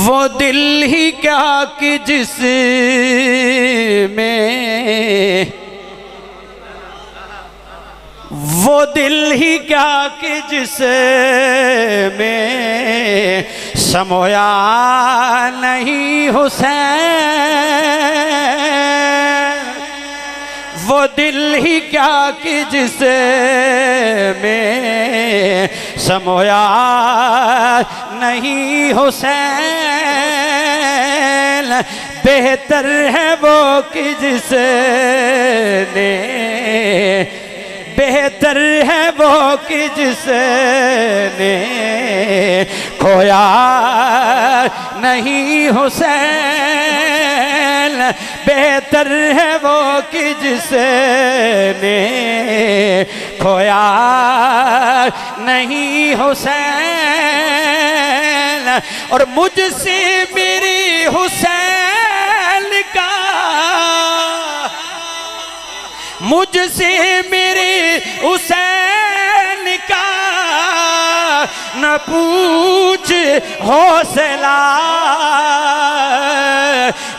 وہ دل ہی کیا کہ جس میں وہ دل ہی کیا کہ جس میں سمویا نہیں حسین وہ دل ہی کیا کہ جس میں سمویا نہیں حسین بہتر ہے وہ کہ جس نے بہتر ہے وہ کہ جس نے کھویا نہیں حسین بہتر ہے وہ کہ جس نے کھویا نہیں حسین اور مجھ سے میری حسین کا مجھ سے میرے حسین کا نہ پوچھ حوصلہ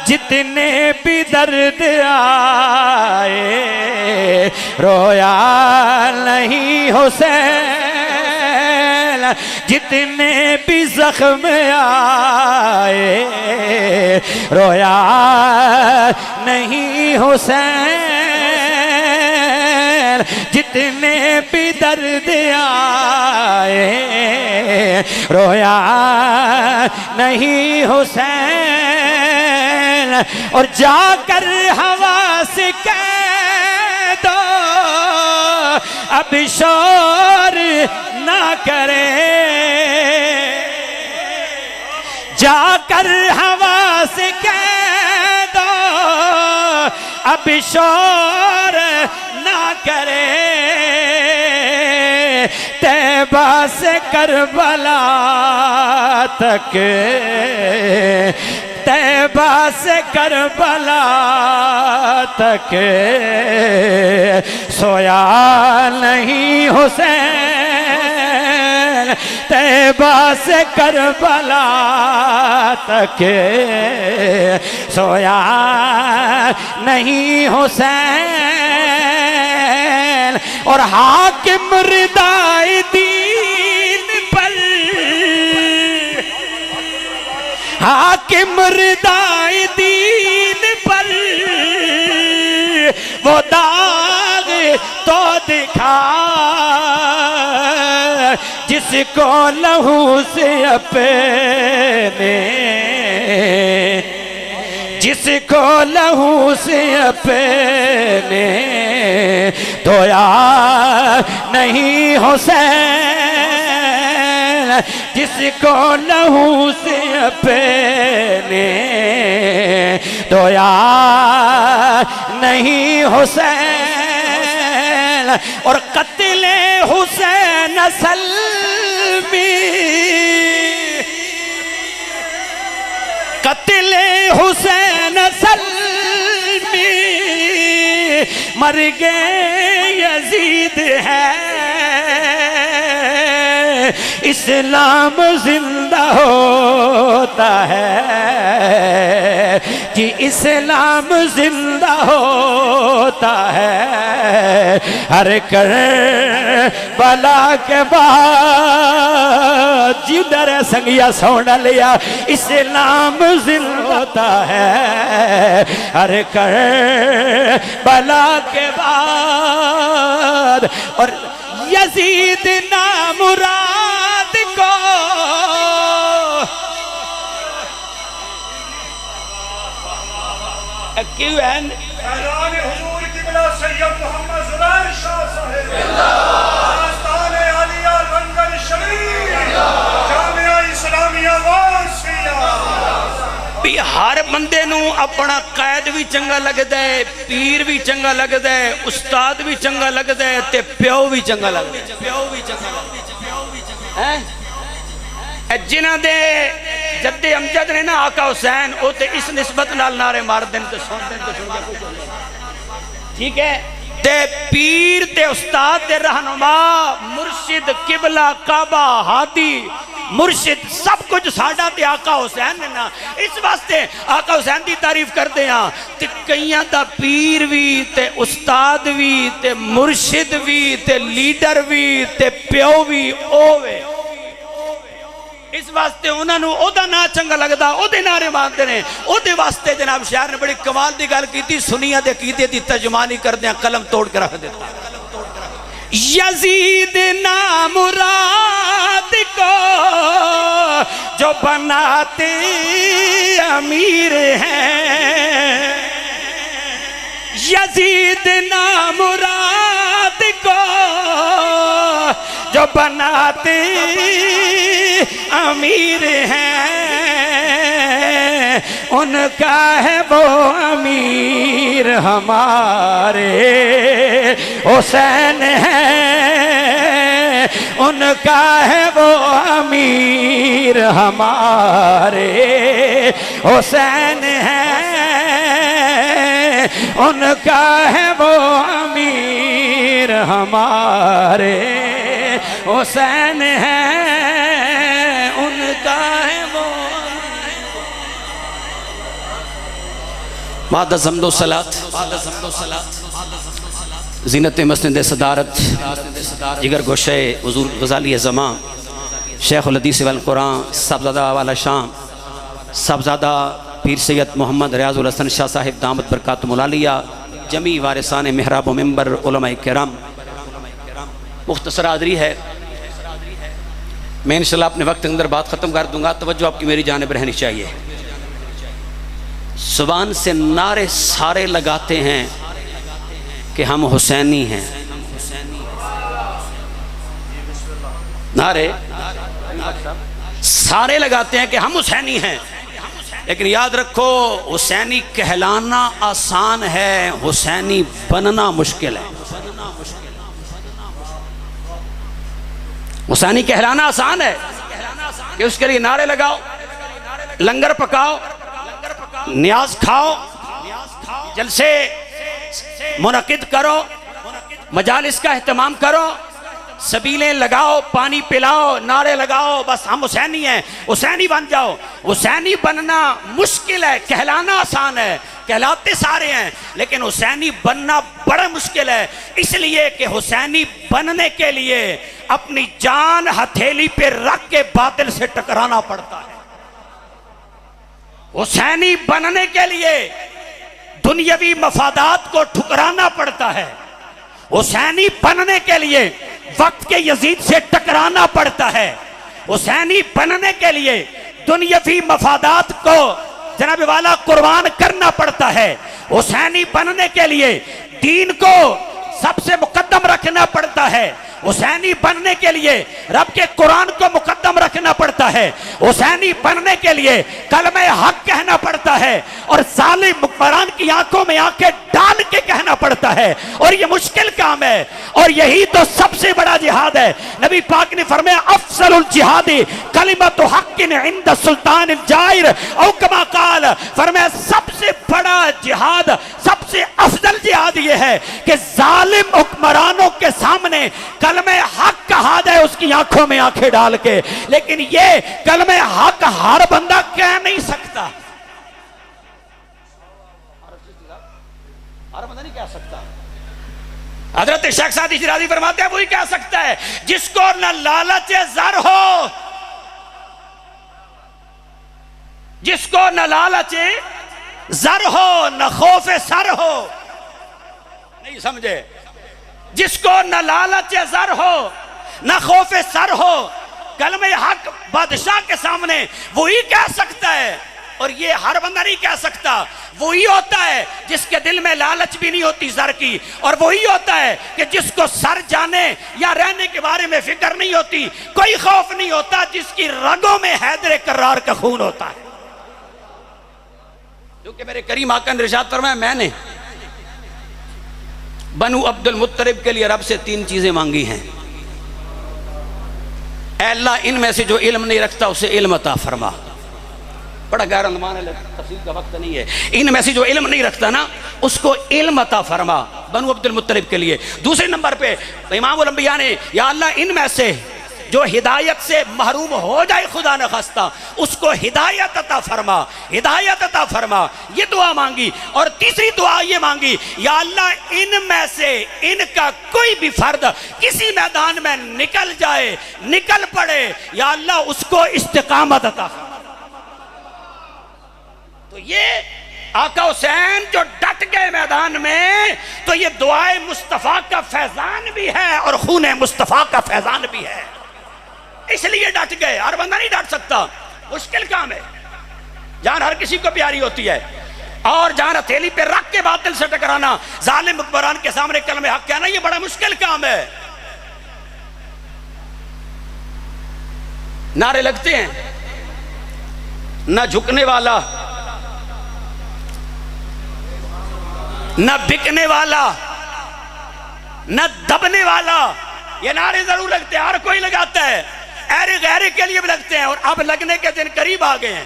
جتنے بھی درد آئے رویا نہیں حسین جتنے بھی زخم آئے رویا نہیں حسین جتنے بھی درد آئے رویا نہیں حسین اور جا کر ہوا سے کہہ دو اب شور نہ کرے جا کر ہوا سے کہہ دو اب شور نہ کرے طیبہ سے کربلا تک طیبہ سے کربلا تک سویا نہیں حسین طیبہ سے کربلا تک سویا نہیں حسین اور حاکم ردائے دین پر حاکم ردائے دین پر وہ داغ تو دکھا جس کو لہو سے اپنے جس کو لہو سے اپنے دھویا نہیں حسین جس کو لہو سے اپنے دھویا نہیں حسین اور قتل حسین سلمی قتل حسین سلمی مر گئے یزید ہے اسلام زندہ ہوتا ہے کہ اسلام زندہ ہوتا ہے ہر کربلا کے بعد جدر سنگیا سونا لیا اسلام زندہ ہوتا ہے ہر کربلا کے بعد اور یزید نامراد کو کیوں ہے اعلان حضور قبلہ سید محمد زبیر شاہ صاحب آستان عالیہ لنگر شریف جامعہ اسلامیہ واسطیہ بھی ہر بندے نو اپنا قائد بھی چنگا لگتا ہے پیر بھی چنگا لگتا ہے استاد بھی چنگا لگتا ہے تے پیو بھی چنگا لگتا ہے جنہ دے جد امجد نے نا آقا حسین او تے اس نسبت نال نعرے مار دیں تے سن دیں تے سن دیں ٹھیک ہے تے پیر تے استاد تے رہنما مرشد قبلہ کعبہ ہادی مرشد سب کچھ ساڈا تے آقا حسین نے نا. اس واسطے آقا حسین دی تعریف کردے ہاں تے کئیاں دا پیر وی تے استاد وی تے مرشد وی تے لیڈر وی تے پیو وی اوے. اس واسطے انہوں نے او دا نا چنگا لگدا او دے نعرے مارتے ہیں. او دے واسطے جناب شاعر نے بڑی کمال دی گل کی تھی. سنیہ دے عقیدے دی ترجمانی کر دیا قلم توڑ کے رکھ دیتا. یزید نامراد کو جو بناتے امیر ہیں, یزید نامراد کو جو بناتے امیر ہیں, ان کا ہے وہ امیر ہمارے حسین ہے, ان کا ہے وہ امیر ہمارے حسین ہے, ان کا ہے وہ امیر ہمارے حسین ہے, ان کا ہے وہ. بعد از حمد و صلاۃ زینت مسند صدارت جگر گوشہ حضور غزالی زمان شیخ الحدیث والقرآن صاحبزادہ والا شام صاحبزادہ پیر سید محمد ریاض الحسن شاہ صاحب دامت برکاتہم العالیہ, جمی وارثان محراب و منبر علماء کرام. مختصر حاضری ہے, میں انشاءاللہ اپنے وقت اندر بات ختم کر دوں گا. توجہ آپ کی میری جانب رہنی چاہیے. زبان سے نعرے سارے لگاتے ہیں کہ ہم حسینی ہیں, نعرے سارے لگاتے ہیں کہ ہم حسینی ہیں, لیکن یاد رکھو حسینی کہلانا آسان ہے, حسینی بننا مشکل ہے. حسینی کہلانا آسان ہے کہ اس کے لیے نعرے لگاؤ, لنگر پکاؤ, نیاز کھاؤ, جلسے منعقد کرو, مجالس کا اہتمام کرو, سبیلیں لگاؤ, پانی پلاؤ, نعرے لگاؤ, بس ہم حسینی ہیں, حسینی بن جاؤ. حسینی بننا مشکل ہے, کہلانا آسان ہے, کہلاتے سارے ہیں, لیکن حسینی بننا بڑا مشکل ہے. اس لیے کہ حسینی بننے کے لیے اپنی جان ہتھیلی پہ رکھ کے باطل سے ٹکرانا پڑتا ہے. حسینی بننے کے لیے دنیاوی مفادات کو ٹھکرانا پڑتا ہے. حسینی بننے کے لیے وقت کے یزید سے ٹکرانا پڑتا ہے. حسینی بننے کے لیے دنیاوی مفادات کو جناب والا قربان کرنا پڑتا ہے. حسینی بننے کے لیے دین کو سب سے مقدم رکھنا پڑتا ہے. حسینی بننے کے لیے رب کے قرآن کو مقدم رکھنا پڑتا ہے. حسینی بننے کے لیے کلمہ حق کہنا پڑتا ہے اور ظالم حکمران کی آنکھوں میں آنکھیں ڈال کے کہنا پڑتا ہے, اور یہ مشکل کام ہے, اور یہی تو سب سے بڑا جہاد ہے. نبی پاک نے فرمایا افضل الجہاد کلمۃ حق عند سلطان الجائر, او کما قال, فرمایا سب سے بڑا جہاد, سب سے افضل جہاد یہ ہے کہ ظالم حکمرانوں کے سامنے کلمہ حق کہا جائے اس کی آنکھوں میں آنکھیں ڈال کے. لیکن یہ کلمہ حق ہر بندہ کہہ نہیں سکتا, ہر بندہ نہیں کہہ سکتا. حضرت شیخ سعدی شیرازی فرماتے ہیں وہی کہہ سکتا ہے جس کو نہ لالچ زر ہو, جس کو نہ لالچ زر ہو, نہ خوف سر ہو. نہیں سمجھے؟ جس کو نہ لالچ زر ہو, نہ خوف سر ہو, کلمہ حق بادشاہ کے سامنے وہی کہہ سکتا ہے. اور یہ ہر بندہ نہیں کہہ سکتا. وہی ہوتا ہے جس کے دل میں لالچ بھی نہیں ہوتی زر کی, اور وہی ہوتا ہے کہ جس کو سر جانے یا رہنے کے بارے میں فکر نہیں ہوتی, کوئی خوف نہیں ہوتا, جس کی رگوں میں حیدر کرار کا خون ہوتا ہے. کیونکہ میرے کریم آقا نے ارشاد فرمایا میں نے بنو عبد المطلب کے لیے رب سے 3 چیزیں مانگی ہیں. اے اللہ ان میں سے جو علم نہیں رکھتا اسے علم عطا فرما. بڑا گہرا عنوان ہے, تفصیل کا وقت نہیں ہے. ان میں سے جو علم نہیں رکھتا نا اس کو علم عطا فرما, بنو عبد المطلب کے لیے. دوسرے نمبر پہ امام الانبیاء نے یا اللہ ان میں سے جو ہدایت سے محروم ہو جائے خدا نخواستہ اس کو ہدایت عطا فرما، ہدایت عطا فرما، یہ دعا مانگی۔ اور تیسری دعا یہ مانگی، یا اللہ ان میں سے ان کا کوئی بھی فرد کسی میدان میں نکل جائے، نکل پڑے، یا اللہ اس کو استقامت عطا فرما۔ تو یہ آقا حسین جو ڈٹ گئے میدان میں، تو یہ دعائے مصطفیٰ کا فیضان بھی ہے اور خون مصطفیٰ کا فیضان بھی ہے، اس لیے ڈٹ گئے۔ ہر بندہ نہیں ڈٹ سکتا، مشکل کام ہے، جان ہر کسی کو پیاری ہوتی ہے، اور جان ہتھیلی پہ رکھ کے باطل سے ٹکرانا، ظالم حکمران کے سامنے کلمہ حق کہنا، یہ بڑا مشکل کام ہے۔ نعرے لگتے ہیں، نہ جھکنے والا، نہ بکنے والا، نہ دبنے والا، یہ نعرے ضرور لگتے ہیں، ہر کوئی لگاتا ہے، ایرے غیرے کے لیے بھی لگتے ہیں، اور اب لگنے کے دن قریب آ گئے ہیں۔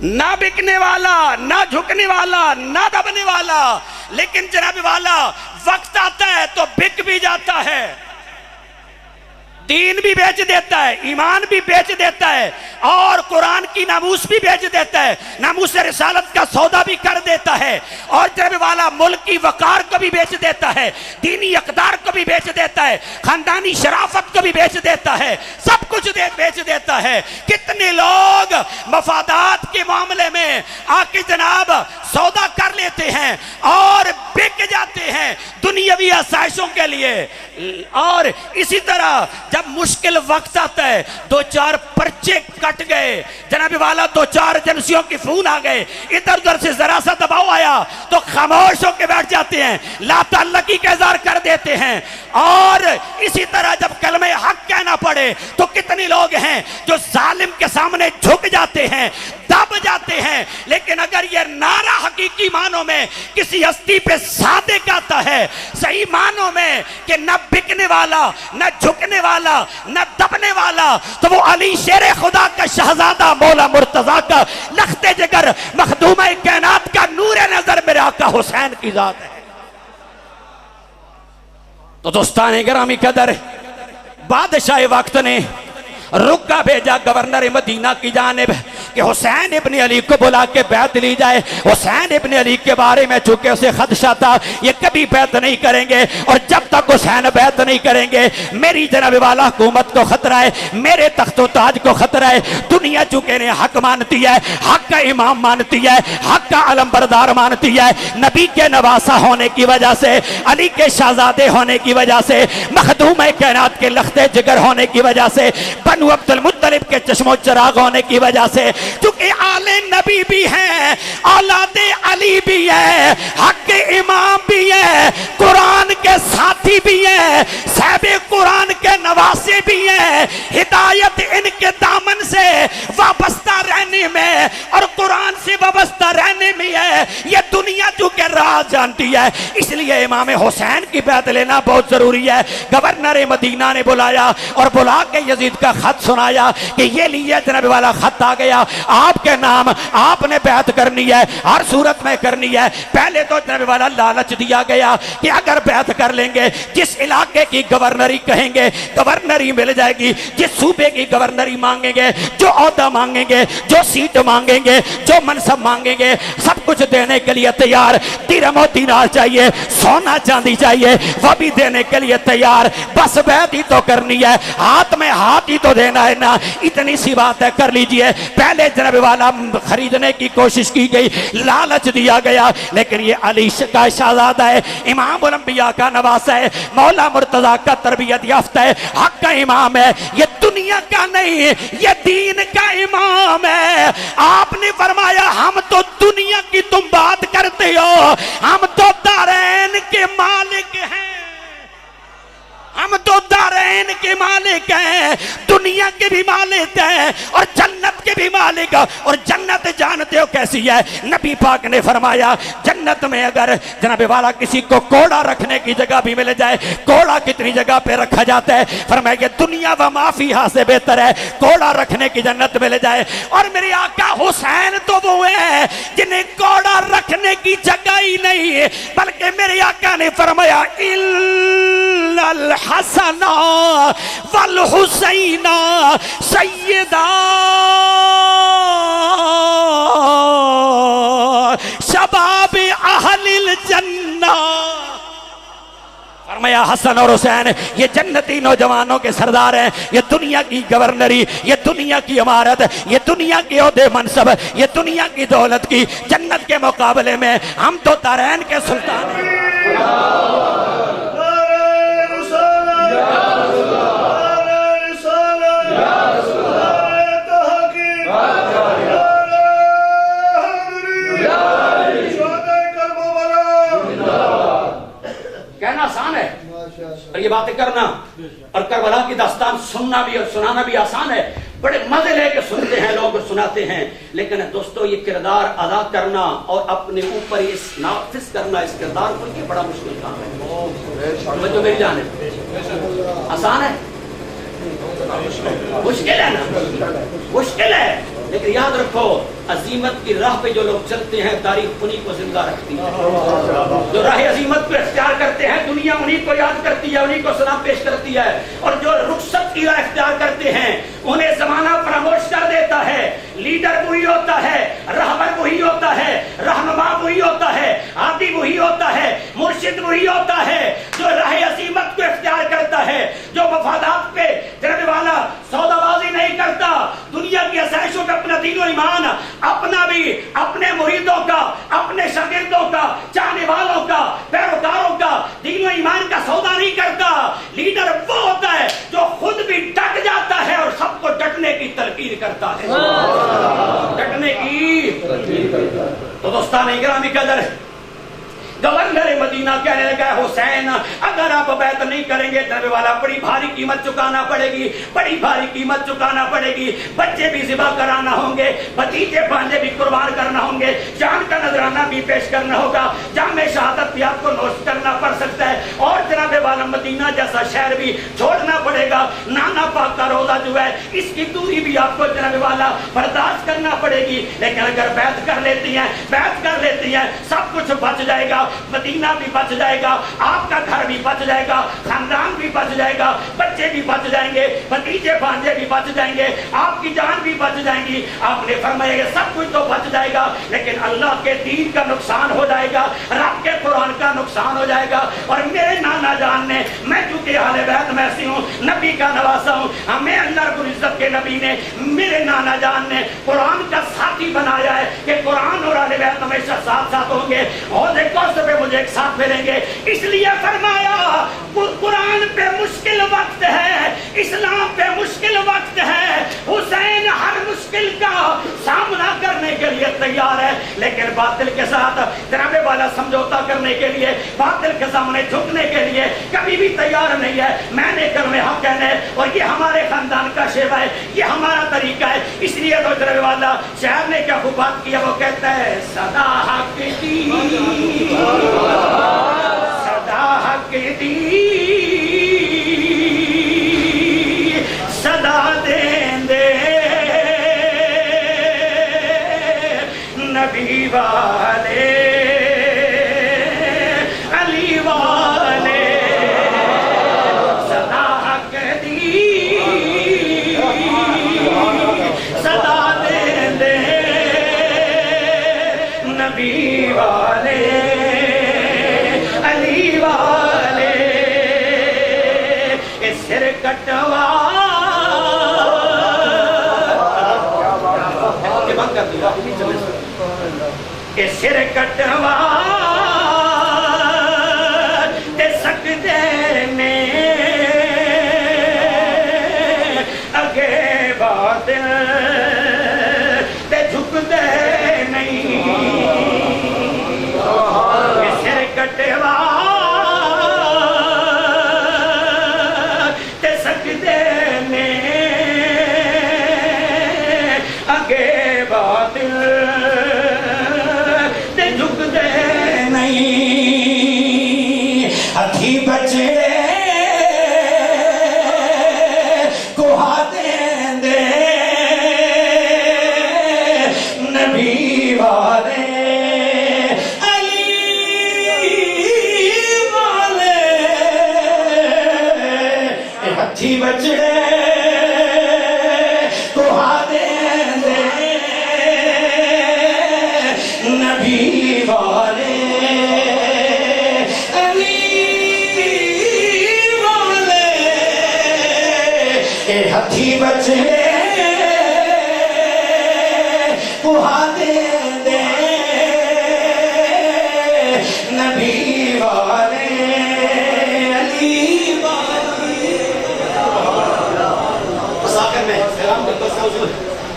نہ بکنے والا، نہ جھکنے والا، نہ دبنے والا، لیکن جناب والا وقت آتا ہے تو بک بھی جاتا ہے، دین بھی بیچ دیتا ہے، ایمان بھی بیچ دیتا ہے، اور قرآن کی ناموس بھی بیچ دیتا ہے، ناموس رسالت کا سودا بھی کر دیتا ہے، اور جناب والا ملک کی وقار کو بھی بیچ دیتا ہے، دینی اقدار کو بھی بیچ دیتا ہے، خاندانی شرافت کو بھی بیچ دیتا ہے، سب کچھ بیچ دیتا ہے۔ کتنے لوگ مفادات کے معاملے میں آ کے جناب سودا کر لیتے ہیں اور بک جاتے ہیں دنیاوی آسائشوں کے لیے۔ اور اسی طرح جب مشکل وقت آتا ہے، دو چار پرچے کٹ گئے، جناب والا دو چار ایجنسیوں کی فون آ گئے، ادھر ادھر سے ذرا سا دباؤ آیا تو خاموش ہو کے بیٹھ جاتے ہیں، لا تعلقی کا اظہار کر دیتے ہیں۔ اور اسی طرح جب کلمہ حق کہنا پڑے تو کتنے لوگ ہیں جو ظالم کے سامنے جھک جاتے ہیں، دب جاتے ہیں۔ لیکن اگر یہ نعرہ حقیقی معنوں میں کسی ہستی پہ صادق آتا ہے، صحیح معنوں میں کہ نہ بکنے والا، نہ جھکنے والا، نہ دبنے والا، تو وہ علی شیر خدا کا شہزادہ مولا مرتضیٰ کا لخت جگر مخدومہ کائنات کا نور نظر میرے آقا حسین کی ذات ہے۔ تو دوستان گرامی قدر، بادشاہ وقت نے رکا بھیجا گورنر مدینہ کی جانب کہ حسین ابن علی کو بلا کے بیعت لی جائے۔ حسین ابن علی کے بارے میں چونکہ اسے خدشہ تھا یہ کبھی بیعت نہیں کریں گے، اور جب تک حسین بیعت نہیں کریں گے میری جناب والا حکومت کو خطرہ ہے، میرے تخت و تاج کو خطرہ ہے۔ دنیا چونکہ انہیں حق مانتی ہے، حق کا امام مانتی ہے، حق کا علم بردار مانتی ہے، نبی کے نواسہ ہونے کی وجہ سے، علی کے شہزادے ہونے کی وجہ سے، مخدوم کائنات کے لخت جگر ہونے کی وجہ سے، بنو عبد المطلب کے چشم و چراغ ہونے کی وجہ سے، چونکہ آل نبی بھی ہیں، اولاد علی بھی ہے، حق کے امام بھی ہے، قرآن کے ساتھی بھی ہیں، صاحب قرآن کے نواسے بھی ہیں، ہدایت ان کے دامن سے وابستہ رہنے میں اور قرآن سے وابستہ رہنے میں ہے، یہ دنیا چونکہ راز جانتی ہے، اس لیے امام حسین کی بیعت لینا بہت ضروری ہے۔ گورنر مدینہ نے بلایا اور بلا کے یزید کا خط سنایا کہ یہ لیے جناب والا خط آ گیا، آپ کے نام آپ نے بیعت کرنی ہے، ہر صورت میں کرنی ہے۔ پہلے تو جناب والا لالچ دیا گیا کہ اگر بیعت کر لیں گے جس علاقے کی گورنری کہیں گے گورنری مل جائے گی، جس صوبے کی گورنری مانگیں گے، جو عہدہ مانگیں گے، جو سیٹ مانگیں گے، جو منصب مانگیں گے، سب کچھ دینے کے لیے تیار۔ درہم و دینار چاہیے، سونا چاندی چاہیے، وہ بھی دینے کے لیے تیار، بس بیعت ہی تو کرنی ہے، ہاتھ میں ہاتھ ہی تو دینا ہے نا، اتنی سی بات ہے، کر لیجئے۔ پہلے جناب والا خریدنے کی کوشش کی گئی، لالچ دیا گیا، لیکن یہ علی کا شہزادہ ہے، امام الانبیاء کا نواسہ ہے، مولا مرتضیٰ کا تربیت یافتہ ہے، حق کا امام ہے، یہ دنیا کا نہیں یہ دین کا امام ہے۔ آپ نے فرمایا ہم تو دنیا کی تم بات کرتے ہو، ہم تو دارین کے مالک ہیں، ہم تو دارین کے مالک ہیں، دنیا کے بھی مالک ہیں اور جنت کے بھی مالک، اور جنت جانتے ہو کیسی ہے؟ نبی پاک نے فرمایا جنت میں اگر جناب والا کسی کو کوڑا رکھنے کی جگہ بھی مل جائے، کوڑا کتنی جگہ پہ رکھا جاتا ہے؟ فرمایا کہ دنیا و ما فیہا سے بہتر ہے کوڑا رکھنے کی جنت مل جائے۔ اور میرے آقا حسین تو وہ ہیں جنہیں کوڑا رکھنے کی جگہ ہی نہیں، بلکہ میرے آقا نے فرمایا الحسن والحسین سیدا شباب اہل الجنہ. فرمایا حسن اور حسین یہ جنتی نوجوانوں کے سردار ہیں. یہ دنیا کی گورنری، یہ دنیا کی عمارت، یہ دنیا کی عہدے منصب، یہ دنیا کی دولت کی جنت کے مقابلے میں ہم تو تارین کے سلطان ہیں. کہنا آسان ہے اور یہ باتیں کرنا اور کربلا کی داستان سننا بھی اور سنانا بھی آسان ہے. بڑے مزے لے کے سنتے ہیں لوگ اور سناتے ہیں، لیکن دوستو یہ کردار ادا کرنا اور اپنے اوپر اس نافذ کرنا اس کردار کو یہ بڑا مشکل کام ہے. جو میری جان ہے آسان ہے؟ مشکل ہے نا، مشکل ہے. لیکن یاد رکھو عظیمت کی راہ پہ جو لوگ چلتے ہیں تاریخ انہی کو زندہ رکھتی ہے. جو راہ عظیمت کو اختیار کرتے ہیں دنیا انہی کو یاد کرتی ہے، انہی کو سلام پیش کرتی ہے. اور جو رخصت کی راہ اختیار کرتے ہیں انہیں زمانہ فراموش کر دیتا ہے. لیڈر وہی ہوتا ہے، رہبر وہی ہوتا ہے، رہنما وہی ہوتا ہے، ہادی وہی ہوتا ہے، مرشد وہی ہوتا ہے جو راہ عظیمت کو اختیار کرتا ہے، جو مفادات پہ جناب والا سودا بازی نہیں کرتا، دنیا کی آسائشوں پہ اپنا دین و ایمان، اپنا بھی، اپنے مریدوں کا، اپنے شاگردوں کا، چاہنے والوں کا، پیروکاروں کا دین و ایمان کا سودا نہیں کرتا. لیڈر وہ ہوتا ہے جو خود بھی ڈٹ جاتا ہے اور سب کو ڈٹنے کی تلقین کرتا ہے. ڈٹنے کی. تو دوستان اکرامی قدر گورنر مدینہ کہنے لگا حسین اگر آپ بیعت نہیں کریں گے جناب والا بڑی بھاری قیمت چکانا پڑے گی، بڑی بھاری قیمت چکانا پڑے گی. بچے بھی ذبح کرانا ہوں گے، بھتیجے بھانجے بھی قربان کرنا ہوں گے، جان کا نذرانہ بھی پیش کرنا ہوگا، جام شہادت بھی آپ کو نوش کرنا پڑ سکتا ہے، اور جناب والا مدینہ جیسا شہر بھی چھوڑنا پڑے گا. نانا پاک کا روزہ جو ہے اس کی دوری بھی آپ کو جناب والا برداشت کرنا پڑے گی. لیکن اگر بیعت کر لیتی ہیں، بیعت کر لیتی ہیں، سب کچھ بچ جائے گا. مدینہ بھی بچ جائے گا، آپ کا گھر بھی بچ جائے گا، خاندان بھی بچ جائے گا، بچے بھی بچ جائیں گے، بھتیجے بھانجے بھی بچ جائیں گے، آپ کی جان بھی بچ جائیں گی. آپ نے فرمایا یہ سب کچھ تو بچ جائے گا لیکن اللہ کے دین کا نقصان ہو جائے گا، رب کے قرآن کا نقصان ہو جائے گا. اور میرے نانا جان نے، میں چونکہ اہل بیت میں سے ہوں، نبی کا نواسا ہوں، ہمیں اللہ رب العزت کے نبی نے، میرے نانا جان نے قرآن کا ساتھی بنایا ہے کہ قرآن اور اہل بیت ہمیشہ ساتھ ساتھ ہوں گے. اور ایک پہ مجھے ایک ساتھ ملیں گے. اس لیے فرمایا قرآن پہ مشکل وقت ہے، اسلام پہ مشکل وقت ہے. حسین ہر مشکل کا سامنا کرنے کے لیے تیار ہے، لیکن باطل کے ساتھ جناب والا سمجھوتا کرنے کے لیے، باطل کے سامنے جھکنے کے لیے کبھی بھی تیار نہیں ہے. میں نے کرنے حق کہنے، اور یہ ہمارے خاندان کا شیوا ہے، یہ ہمارا طریقہ ہے. اس لیے تو جناب والا شاعر نے کیا خوب بات کیا، وہ کہتا ہے صدا حق دی، صدا حق دی، صدا دیں دے نبی والے علی والے. صدا حق دی، صدا دیں دے نبی والے علی والے. سر کٹوا بند کر دیا، سر کٹوا تے سکتے نے اگے باطل تے جھکتے نہیں. سر کٹوا تے سکتے نے اگے باطل تے جھکتے نہیں. ہتھی بچے کوہا دیں دے نبی والے علی والے. ہتھی بچے کوہا دے دے نبی والے علی والے. بس آخر میں سلام کرتا ہوں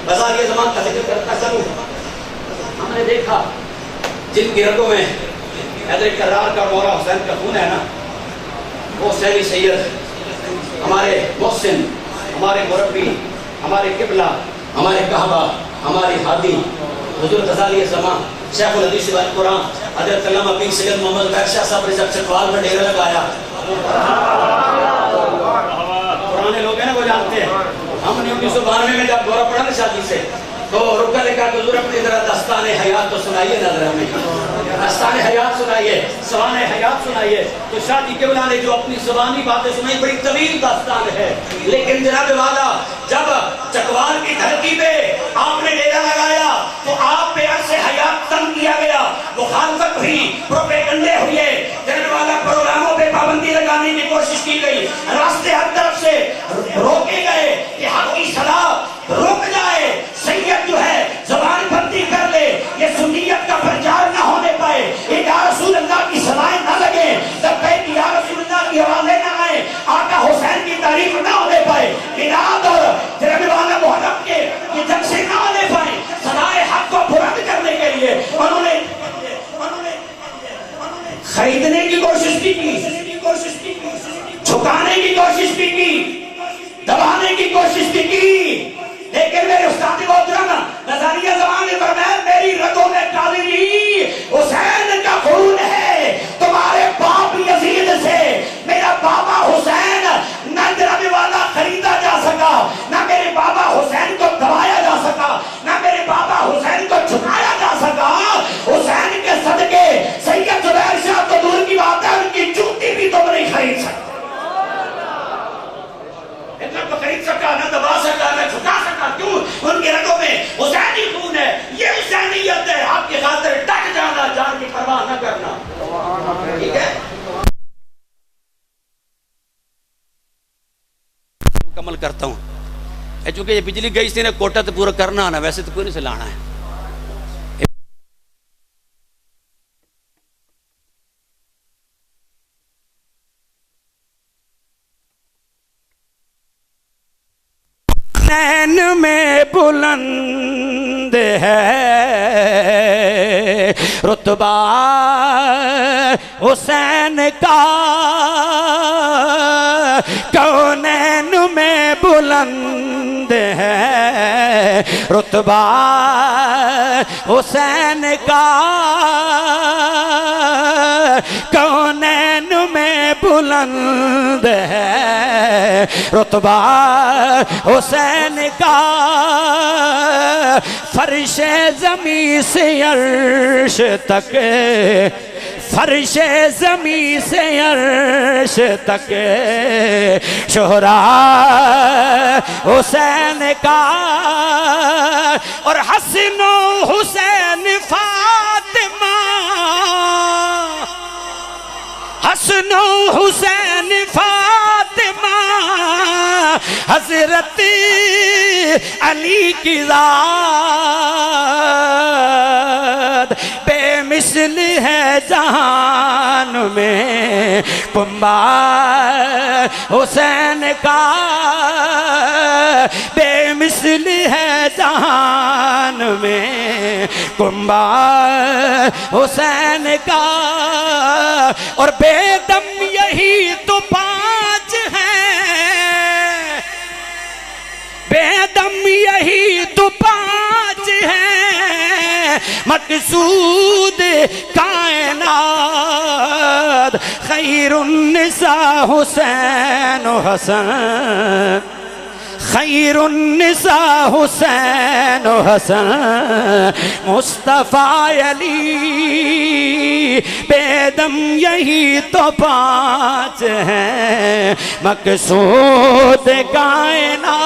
بازار یہ زمان کا ذکر کرتا ضرور. ہم نے دیکھا جن کی رگوں میں حیدر کرار کا مولا حسین کا خون ہے نا، وہ حسینی سید ہمارے محسن، ہمارے مربی، ہمارے قبلہ، ہمارے کعبہ، ہمارے ہادی حضور غزالی زمان شیخ الحدیث قرآن حضرت علامہ پیر سید محمد طاہر شاہ صاحب رضا چکوال میں ڈیرہ لگایا. پرانے لوگ ہیں نا وہ جانتے ہیں. ہم نے 1992 میں جب دورہ پڑا نا شادی سے تو رکا لے کر حضور اپنی ذرا داستان حیات تو سنائیے نظر ہمیں، داستان حیات سنائیے، سوان حیات سنائیے. تو شادی قبلہ نے جو اپنی زبانی باتیں سنائی بڑی طویل داستان ہے، لیکن جناب والا جب چکوال کی دھرتی پہ آپ نے ڈیرہ لگایا تو آپ پہ عرص حیات تنگ کیا گیا، مخالفت ہوئی، پروپیگنڈے ہوئے، جناب والا پروگراموں پہ پابندی لگانے کی کوشش کی گئی، راستے ہر طرف سے روکے گئے کہ حق کی صلاح رک جائے، سید جو ہے زبان بندی کر لے، یہ سنیت کا پرچار نہ ہونے پائے، یہ یا رسول اللہ کی صدائیں نہ لگیں، لبیک یا رسول اللہ کی آوازیں نہ آئیں، آقا حسین کی تعریف نہ ہونے پائے، میلاد اور جناب والا محرم کے یہ جلسے نہ ہونے پائیں. صدائے حق کو بلند کرنے کے لیے انہوں نے خریدنے کی کوشش بھی کی، جھکانے کی کوشش بھی کی، دبانے کی کوشش بھی کی، لیکن میرے استاد محترم نظریہ زمان نے فرمایا میری رگوں میں کالی حسین کا خون ہے. تمہارے باپ یزید سے میرا بابا حسین نہ جناب والا خریدا جا سکا، نہ میرے بابا حسین کو دبایا جا سکا، نہ میرے بابا حسین کو جھکایا جا سکا. حسین کے صدقے سید زبیر شاہ تو دور کی بات ہے، ان کی جوتی بھی تم نہیں خرید سکتے. نہ تو خرید سکا، نہ دبا سکا، نہ جھکا سکا. کیوں؟ ان کے رگوں میں حسینی خون ہے. یہ حسینیت ہے، آپ کی خاطر ڈٹ جانا، جان کی پرواہ نہ کرنا. ٹھیک ہے، مکمل کرتا ہوں. چونکہ یہ بجلی گئی تھی نا، کوٹا تو پورا کرنا آنا، ویسے تو کوئی نہیں سے لانا ہے. نین میں بلند ہے رتبہ حسین کا، کونین میں بلند ہے رتبہ حسین کا، کونین میں بلند ہے رتبہ حسین کا. فرش زمین سے عرش تک، فرش زمین سے عرش تک شہرا حسین کا. اور حسن و حسین فاطمہ، حسن و حسین فاطمہ حضرت علی کی ذات بے مثل ہے جہان میں. کنبہ حسین کا بے مثل ہے جہان میں. کنبہ حسین کا اور بے دم یہی تو پانچ ہیں، بے دم یہی تو پانچ ہیں. مقصود کائنات خیر النساء حسین و حسن، خیر النساء حسین و حسن مصطفیٰ علی. بے دم یہی تو پانچ ہیں، مقصود کائنات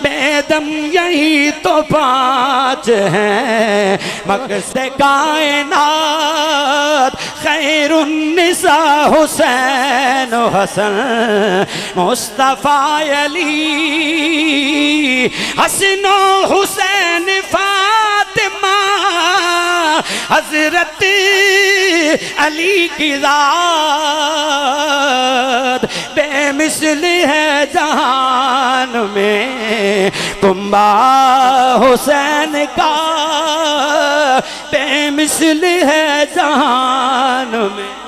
بے دم یہی تو پانچ ہیں، مقصد کائنات خیر النساء حسین و حسن مصطفیٰ علی، حسن و حسین فاطمہ حضرت علی کی ذات بے مثل ہے جہان میں، کنبہ حسین کا بے مثل ہے جہان میں۔